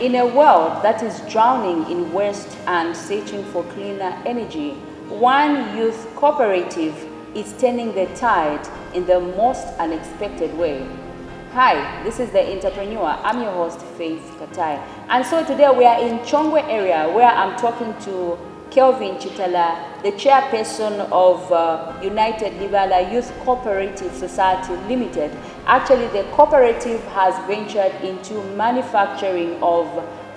In a world that is drowning in waste and searching for cleaner energy, one youth cooperative is turning the tide in the most unexpected way. Hi, this is the Entrepreneur. I'm your host, Faith Katai. And so today we are in Chongwe area where I'm talking to Kelvin Chitala, the chairperson of United Libala Youth Cooperative Society Limited. Actually, the cooperative has ventured into manufacturing of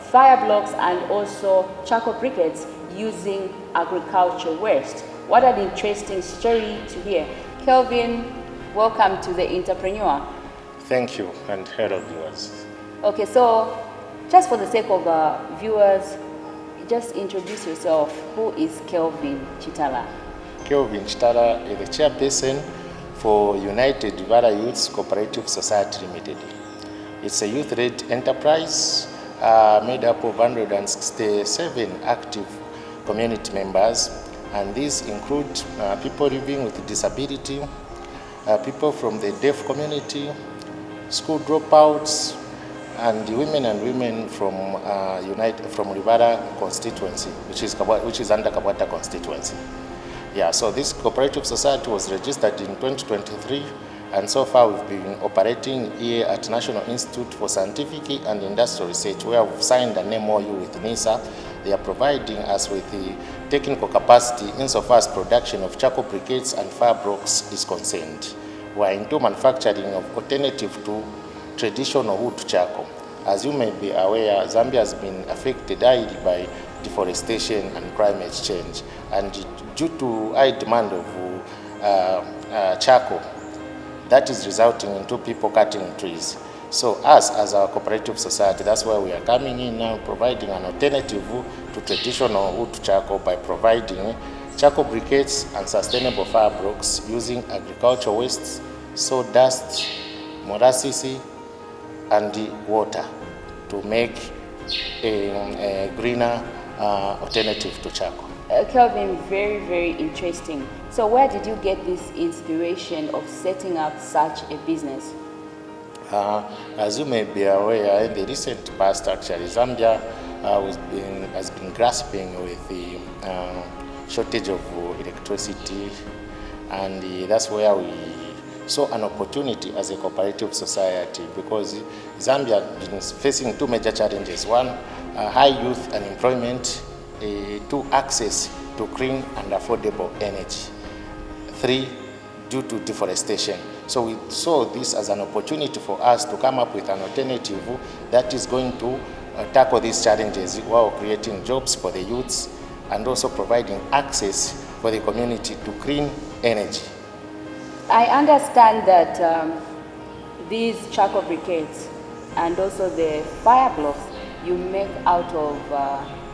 fire blocks and also charcoal briquettes using agricultural waste. What an interesting story to hear. Kelvin, welcome to the Entrepreneur. Thank you, and hello viewers. Okay, so just for the sake of viewers, just introduce yourself. Who is Kelvin Chitala? Kelvin Chitala is the chairperson for United Libala Youth Cooperative Society Limited. It's a youth-led enterprise made up of 167 active community members, and these include people living with disability, people from the deaf community, school dropouts, and women from Libala constituency, which is under Kabwata constituency. Yeah, so this cooperative society was registered in 2023, and so far we've been operating here at National Institute for Scientific and Industrial Research, where we've signed an MOU with NISA. They are providing us with the technical capacity insofar as production of charcoal briquettes and fire blocks is concerned. We are into manufacturing of alternative to traditional wood charcoal. As you may be aware, Zambia has been affected highly by deforestation and climate change, and due to high demand of charcoal, that is resulting into people cutting trees. So us, as our cooperative society, that's why we are coming in now, providing an alternative to traditional wood charcoal by providing charcoal briquettes and sustainable fire blocks using agricultural wastes, sawdust, molasses, and water to make a greener alternative to charcoal. Kelvin, very interesting. So where did you get this inspiration of setting up such a business? As you may be aware, in the recent past, actually, Zambia has been grasping with the shortage of electricity, and that's where we saw an opportunity as a cooperative society, because Zambia has been facing two major challenges. One, high youth unemployment. Two, access to clean and affordable energy. Three, due to deforestation. So we saw this as an opportunity for us to come up with an alternative that is going to tackle these challenges while creating jobs for the youths and also providing access for the community to clean energy. I understand that these charcoal briquettes and also the fire blocks you make out of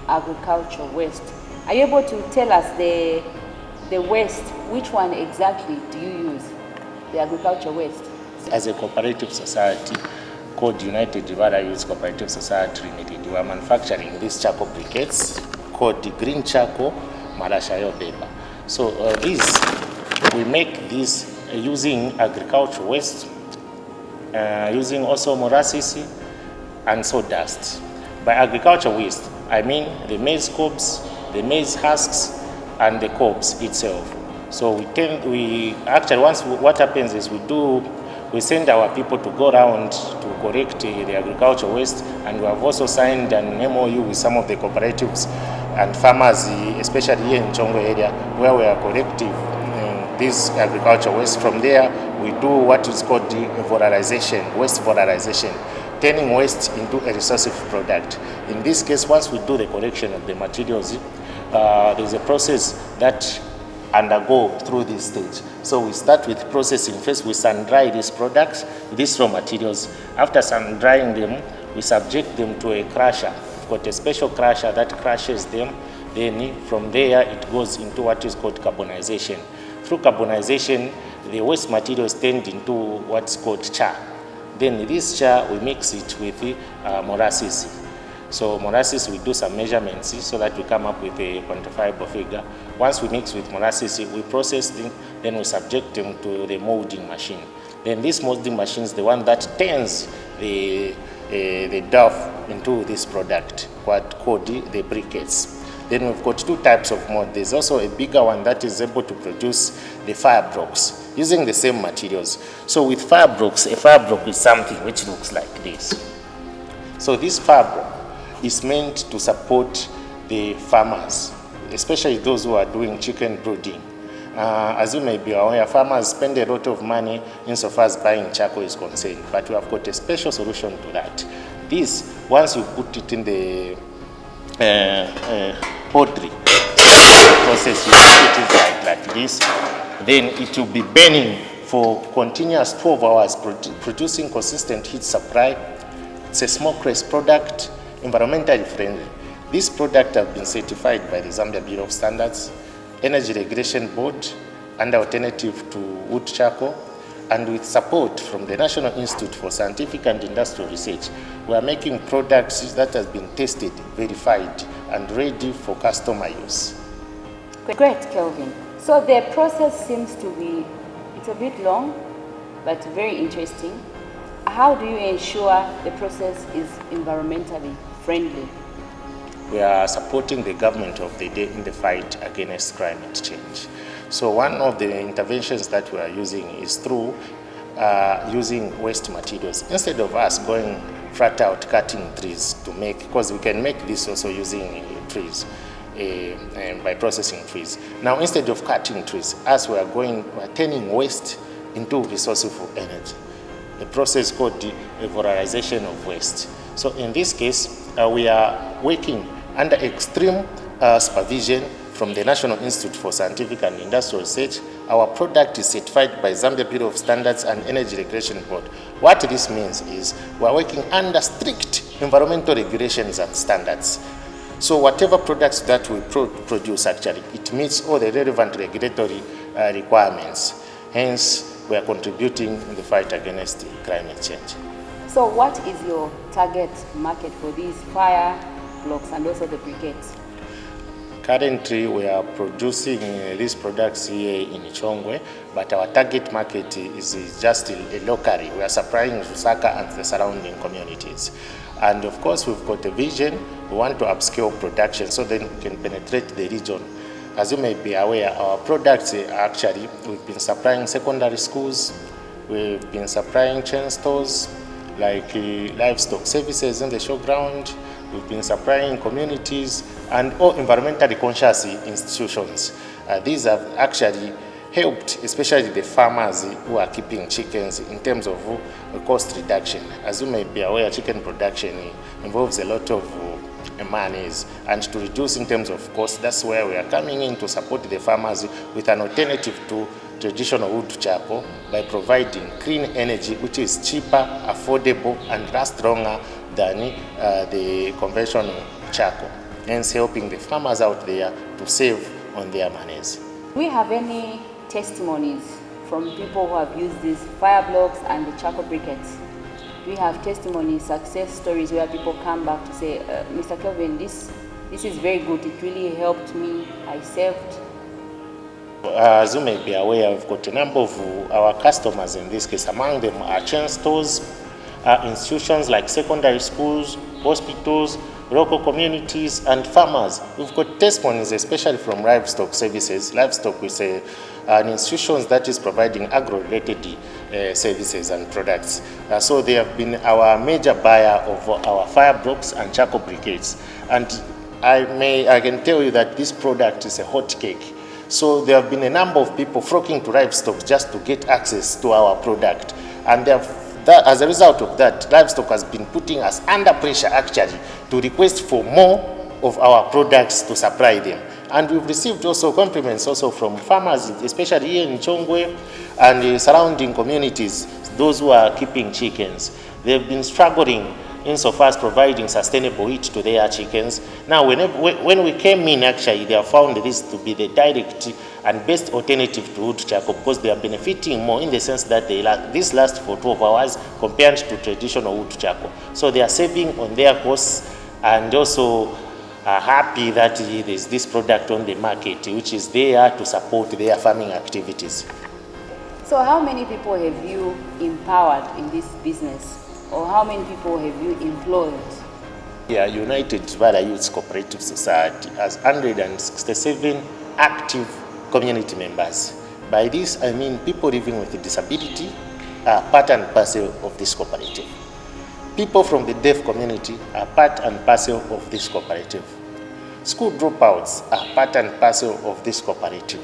agricultural waste. Are you able to tell us the waste, which one exactly do you use, the agricultural waste? As a cooperative society called United Libala Youth Cooperative Society Limited, we are manufacturing these charcoal briquettes called the green charcoal marashayo paper. So we make this using agricultural waste, using also molasses and sawdust. By agricultural waste, I mean the maize cobs, the maize husks, and the cobs itself. So what happens is we send our people to go around to collect the agricultural waste, and we have also signed an MOU with some of the cooperatives and farmers, especially here in Chongwe area, where we are collecting this agricultural waste. From there, we do what is called the waste valorization, turning waste into a resourceful product. In this case, once we do the collection of the materials, there's a process that undergo through this stage. So we start with processing. First, we sun dry these products, these raw materials. After sun drying them, we subject them to a crusher. We've got a special crusher that crushes them. Then from there, it goes into what is called carbonization. Through carbonization, the waste materials turned into what's called char. Then this char, we mix it with molasses. So molasses, we do some measurements so that we come up with a quantifiable figure. Once we mix with molasses, we process them, then we subject them to the molding machine. Then this molding machine is the one that turns the the dough into this product, called the briquettes. Then we've got two types of mold. There's also a bigger one that is able to produce the fire blocks using the same materials. So with fire blocks, a fire block is something which looks like this. So this fire block is meant to support the farmers, especially those who are doing chicken brooding. As you may be aware, farmers spend a lot of money insofar as buying charcoal is concerned, but we have got a special solution to that. This, once you put it in the poultry process, you put it like this, then it will be burning for continuous 12 hours, producing consistent heat supply. It's a smokeless product, environmentally friendly. This product has been certified by the Zambia Bureau of Standards, Energy Regulation Board, and alternative to wood charcoal, and with support from the National Institute for Scientific and Industrial Research, we are making products that have been tested, verified, and ready for customer use. Great, Kelvin. So the process seems to be, it's a bit long, but very interesting. How do you ensure the process is environmentally friendly? We are supporting the government of the day in the fight against climate change. So one of the interventions that we are using is through using waste materials. Instead of us going flat out cutting trees to make, because we can make this also using trees, by processing trees. Now instead of cutting trees, as we are turning waste into resourceful energy. The process called the valorization of waste. So in this case, we are working under extreme supervision from the National Institute for Scientific and Industrial Research. Our product is certified by Zambia Bureau of Standards and Energy Regulation Board. What this means is we are working under strict environmental regulations and standards. So whatever products that we produce, actually, it meets all the relevant regulatory requirements. Hence, we are contributing in the fight against climate change. So what is your target market for these fire blocks and also the briquettes? Currently, we are producing these products here in Chongwe, but our target market is just locally. We are supplying Lusaka and the surrounding communities. And of course, we've got a vision. We want to upscale production so then we can penetrate the region. As you may be aware, our products actually, we've been supplying secondary schools, we've been supplying chain stores, like livestock services in the showground. We've been supplying communities and all environmentally conscious institutions. These have actually helped, especially the farmers who are keeping chickens in terms of cost reduction. As you may be aware, chicken production involves a lot of monies, and to reduce in terms of cost, that's where we are coming in to support the farmers with an alternative to traditional wood charcoal by providing clean energy which is cheaper, affordable, and lasts longer than the conventional charcoal, hence helping the farmers out there to save on their monies. Do we have any testimonies from people who have used these fire blocks and the charcoal briquettes? Do we have testimonies, success stories where people come back to say, Mr. Kelvin, this is very good, it really helped me, I saved? As you may be aware, we've got a number of our customers in this case. Among them are chain stores, institutions like secondary schools, hospitals, local communities, and farmers. We've got testimonies, especially from livestock services. Livestock is an institution that is providing agro-related services and products. So they have been our major buyer of our fire blocks and charcoal briquettes. And I can tell you that this product is a hot cake. So there have been a number of people flocking to livestock just to get access to our product. And as a result of that, livestock has been putting us under pressure actually to request for more of our products to supply them. And we've received also compliments also from farmers, especially here in Chongwe and the surrounding communities, those who are keeping chickens. They've been struggling insofar as providing sustainable heat to their chickens. Now, when we came in, actually, they have found this to be the direct and best alternative to wood charcoal because they are benefiting more in the sense that this lasts for 12 hours compared to traditional wood charcoal. So they are saving on their costs and also are happy that there's this product on the market which is there to support their farming activities. So how many people have you empowered in this business? or how many people have you employed? Yeah, United Valley Youth Cooperative Society has 167 active community members. By this, I mean people living with a disability are part and parcel of this cooperative. People from the deaf community are part and parcel of this cooperative. School dropouts are part and parcel of this cooperative.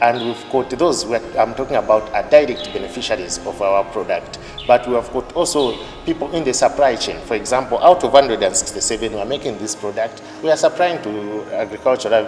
And we've got those, I'm talking about, are direct beneficiaries of our product. But we have got also people in the supply chain. For example, out of 167 who are making this product, we are supplying to agricultural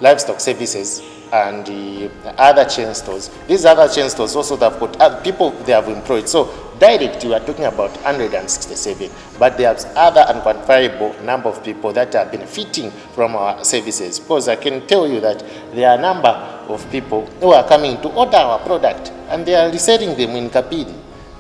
livestock services and the other chain stores. These other chain stores also have got other people they have employed. So direct, we are talking about 167, but there's other unquantifiable number of people that are benefiting from our services. Because I can tell you that there are a number of people who are coming to order our product and they are reselling them in Kapili.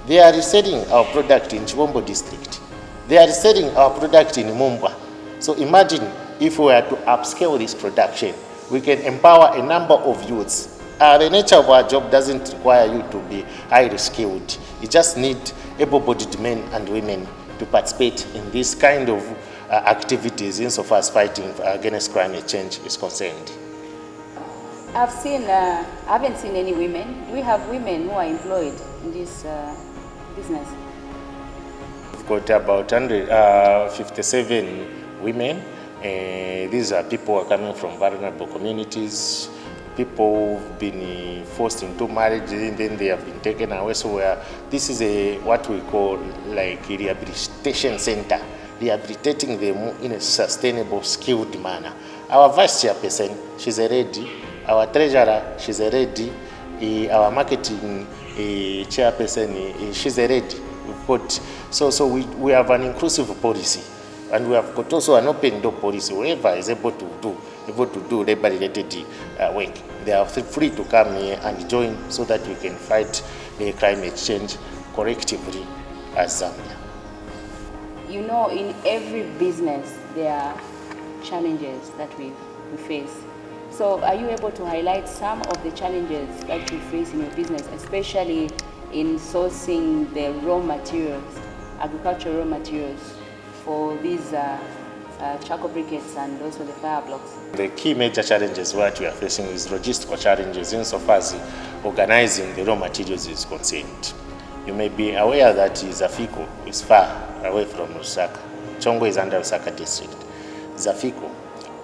They are reselling our product in Chibombo district. They are reselling our product in Mumbwa. So imagine if we were to upscale this production, we can empower a number of youths. The nature of our job doesn't require you to be highly skilled. You just need able-bodied men and women to participate in this kind of activities insofar as fighting against climate change is concerned. I haven't seen any women. Do we have women who are employed in this business? We've got about 157 women. These are people who are coming from vulnerable communities, people who've been forced into marriage, and then they have been taken away. So this is what we call like a rehabilitation center, rehabilitating them in a sustainable, skilled manner. Our vice chairperson, she's a lady. Our treasurer, she's a lady. Our marketing chairperson, she's a lady. So we have an inclusive policy. And we have got also an open door policy. Whoever is able to do labor-related work, they are free to come here and join so that we can fight climate change collectively as Zambia. You know, in every business, there are challenges that we face. So are you able to highlight some of the challenges that you face in your business, especially in sourcing the raw materials, agricultural raw materials, for these charcoal briquettes and also the fire blocks? The key major challenges what we are facing is logistical challenges insofar as organizing the raw materials is concerned. You may be aware that Zafiko is far away from Lusaka. Chongo is under Lusaka district. Zafiko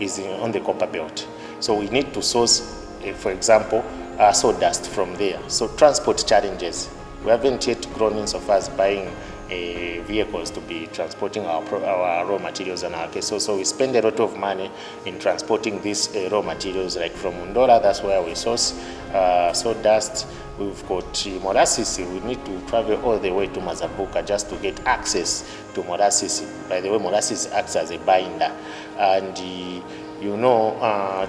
is on the copper belt. So we need to source, for example, sawdust from there. So transport challenges. We haven't yet grown insofar as buying vehicles to be transporting our raw materials and our case. So we spend a lot of money in transporting these raw materials, like from Undora, that's where we source sawdust. We've got molasses. We need to travel all the way to Mazabuka just to get access to molasses. By the way, molasses acts as a binder. And you know,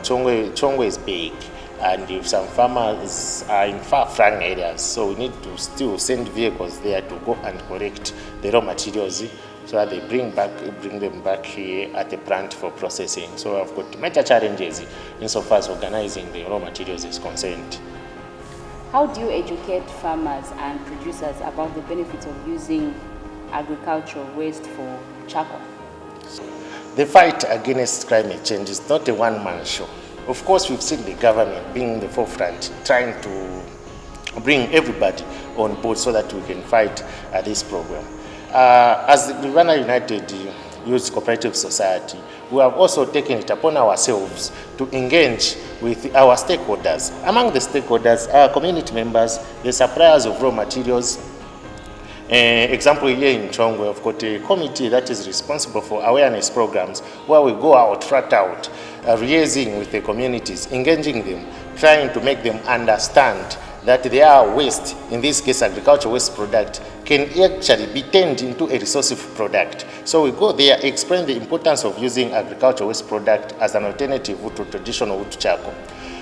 Chongwe is big. And if some farmers are in far-flung areas, so we need to still send vehicles there to go and collect the raw materials so that they bring them back here at the plant for processing. So I've got major challenges insofar as organizing the raw materials is concerned. How do you educate farmers and producers about the benefits of using agricultural waste for charcoal? The fight against climate change is not a one-man show. Of course, we've seen the government being in the forefront, trying to bring everybody on board so that we can fight this program. As the Rwanda United Youth Cooperative Society, we have also taken it upon ourselves to engage with our stakeholders. Among the stakeholders are community members, the suppliers of raw materials. Example here in Chongwe, we've got a committee that is responsible for awareness programs where we go out, flat out, liaising with the communities, engaging them, trying to make them understand that their waste, in this case agricultural waste product, can actually be turned into a resourceful product. So we go there, explain the importance of using agricultural waste product as an alternative to traditional wood charcoal.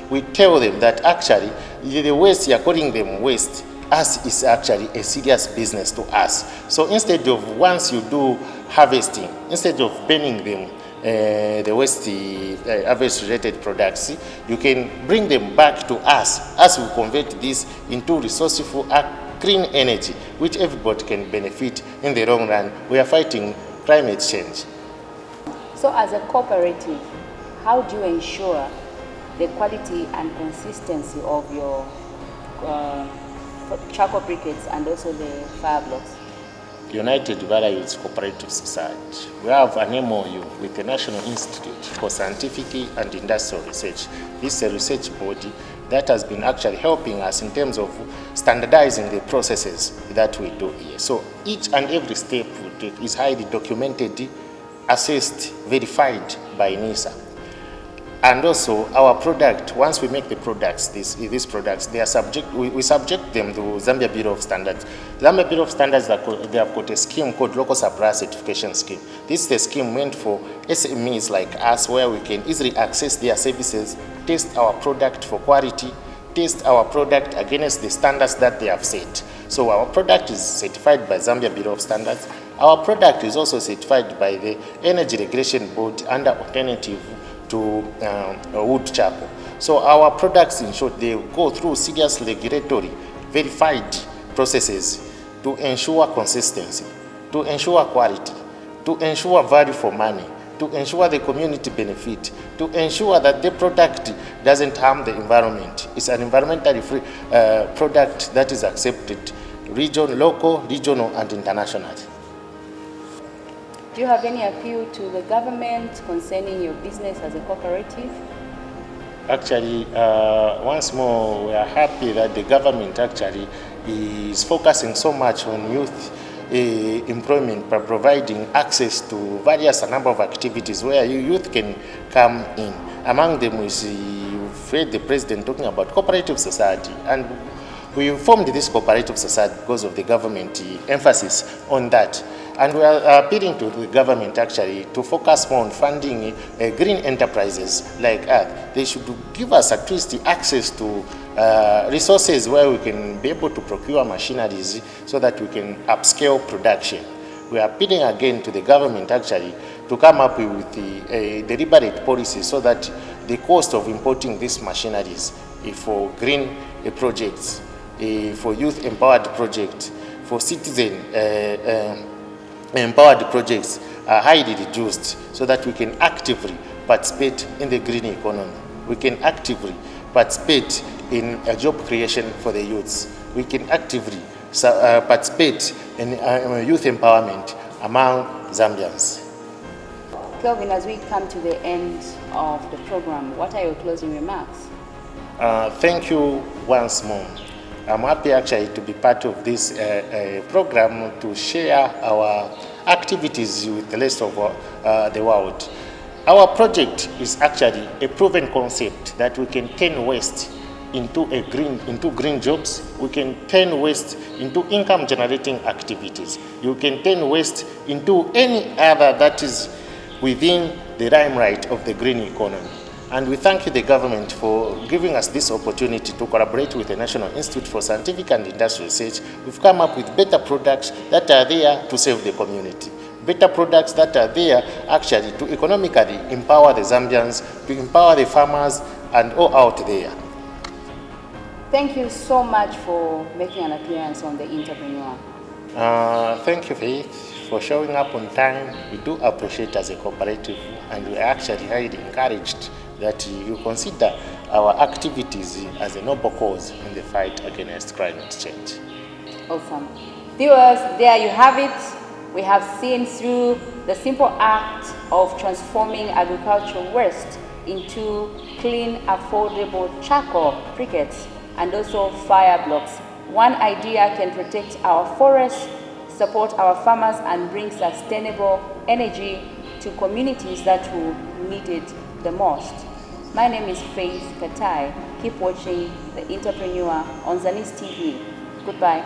We tell them that actually the waste, you're calling them waste, us is actually a serious business to us. So instead of once you do harvesting, instead of burning them, the waste harvest-related products, you can bring them back to us as we convert this into resourceful clean energy, which everybody can benefit in the long run. We are fighting climate change. So as a cooperative, how do you ensure the quality and consistency of your charcoal briquettes and also the fire blocks? United Valley Youth Cooperative Society. We have an MOU with the National Institute for Scientific and Industrial Research. This is a research body that has been actually helping us in terms of standardizing the processes that we do here. So each and every step we take is highly documented, assessed, verified by NISA. And also our product, once we make the products, these products, they are we subject them to Zambia Bureau of Standards. Zambia Bureau of Standards, they have got a scheme called Local Supplier Certification Scheme. This is a scheme meant for SMEs like us, where we can easily access their services, test our product for quality, test our product against the standards that they have set. So our product is certified by Zambia Bureau of Standards. Our product is also certified by the Energy Regulation Board under alternative to wood charcoal. So our products, in short, they go through serious regulatory verified processes to ensure consistency, to ensure quality, to ensure value for money, to ensure the community benefit, to ensure that the product doesn't harm the environment. It's an environmentally free product that is accepted local, regional, and internationally. Do you have any appeal to the government concerning your business as a cooperative? Actually, once more, we are happy that the government actually is focusing so much on youth employment by providing access to various number of activities where youth can come in. Among them, you've heard the president talking about cooperative society, and we formed this cooperative society because of the government emphasis on that. And we are appealing to the government actually to focus more on funding green enterprises like us. They should give us at least access to resources where we can be able to procure machineries so that we can upscale production. We are appealing again to the government actually to come up with a deliberate policy so that the cost of importing these machineries for green projects, for youth empowered projects, for citizen empowered projects are highly reduced so that we can actively participate in the green economy. We can actively participate in job creation for the youths. We can actively participate in youth empowerment among Zambians. Kelvin, as we come to the end of the program, what are your closing remarks? Thank you once more. I'm happy actually to be part of this program to share our activities with the rest of the world. Our project is actually a proven concept that we can turn waste into green jobs. We can turn waste into income generating activities. You can turn waste into any other that is within the limelight of the green economy. And we thank the government for giving us this opportunity to collaborate with the National Institute for Scientific and Industrial Research. We've come up with better products that are there to serve the community. Better products that are there actually to economically empower the Zambians, to empower the farmers and all out there. Thank you so much for making an appearance on the Entreprenuer. Thank you, Faith, for showing up on time. We do appreciate as a cooperative, and we are actually highly encouraged that you consider our activities as a noble cause in the fight against climate change. Awesome. Viewers, there you have it. We have seen through the simple act of transforming agricultural waste into clean, affordable charcoal briquettes and also fire blocks. One idea can protect our forests, support our farmers, and bring sustainable energy to communities that will need it the most. My name is Faith Katai. Keep watching The Entreprenuer on Zanis TV. Goodbye.